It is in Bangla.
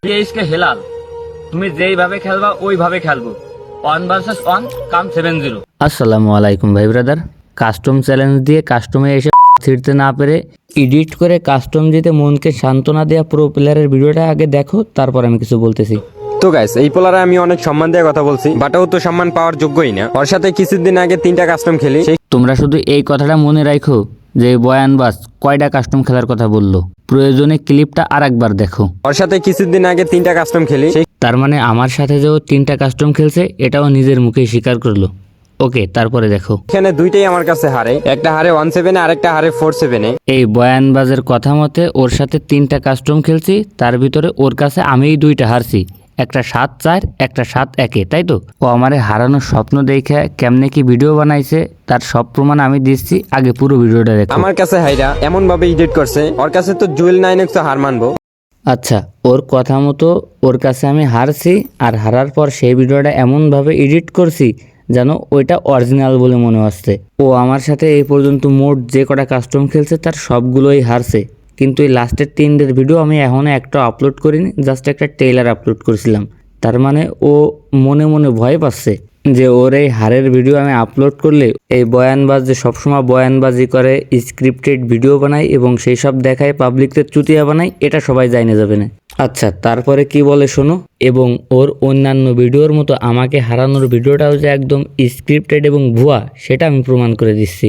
ইসকে হেলাল, তুমি যেইভাবে খেলবা ওইভাবে খেলবো। 1 vs 1 কাম 7-0। আসসালামু আলাইকুম ভাই ব্রাদার। কাস্টম চ্যালেঞ্জ দিয়ে কাস্টমে এসে ছিঁড়তে না পেরে এডিট করে কাস্টম জিতে মনকে সান্ত্বনা দেওয়া প্রো প্লেয়ারের ভিডিওটা আগে দেখো, তারপর আমি কিছু বলতেছি। তো গাইস, এই পোলারে আমি অনেক সম্মান দিয়ে কথা বলছি, বাট ও তো সম্মান পাওয়ার যোগ্যই না। ওর সাথে কিছুদিন আগে 3টা কাস্টম খেলি। তোমরা শুধু এই কথাটা মনে রাখো যে বয়ানবাস কয়টা কাস্টম খেলার কথা বললো, প্রয়োজনে ক্লিপটা আরেকবার দেখো। ওর সাথে কিছুদিন আগে 3টা কাস্টম খেলি। তার মানে আমার সাথে যে ও 3টা কাস্টম খেলছে এটাও নিজের মুখে স্বীকার করলো। ওকে, তারপরে দেখো। এখানে দুইটাই আমার কাছে হারে, একটা হারে 1-7 আর একটা হারে 4-7। এই বয়ানবাজের কথা মতে ওর সাথে 3টা কাস্টম খেলছি, তার ভিতরে ওর কাছে আমিই 2টা হারছি, একটা 7-4 একটা 7-1, তাই তো? ও আমারে হারানোর স্বপ্ন দেখে কেমনে কি ভিডিও বানাইছে তার সব প্রমাণ আমি দিচ্ছি, আগে পুরো ভিডিওটা দেখো। আমার কাছে হাইরা এমন ভাবে এডিট করছে, ওর কাছে তো জুয়েল 9x হার মানবো। আচ্ছা, ওর কথা মতো ওর কাছে আমি হারছি, আর হারার পর সেই ভিডিওটা এমনভাবে এডিট করছি যেন ওইটা অরিজিনাল বলে মনে হচ্ছে। ও আমার সাথে এই পর্যন্ত মোট যে কটা কাস্টম খেলছে তার সবগুলোই হারছে, কিন্তু এই লাস্টের 3দের ভিডিও আমি এখনও একটা আপলোড করিনি, জাস্ট একটা ট্রেলার আপলোড করেছিলাম। তার মানে ও মনে মনে ভয় পাচ্ছে যে ওর এই হারের ভিডিও আমি আপলোড করলে এই বয়ানবাজ যে সবসময় বয়ানবাজি করে, স্ক্রিপ্টেড ভিডিও বানায় এবং সেই সব দেখায় পাবলিকদের চুতিয়া বানায়, এটা সবাই জানে যাবে না। আচ্ছা, তারপরে কি বলে শোনো। এবং ওর অন্যান্য ভিডিওর মতো আমাকে হারানোর ভিডিওটাও যে একদম স্ক্রিপ্টেড এবং ভুয়া, সেটা আমি প্রমাণ করে দিচ্ছি।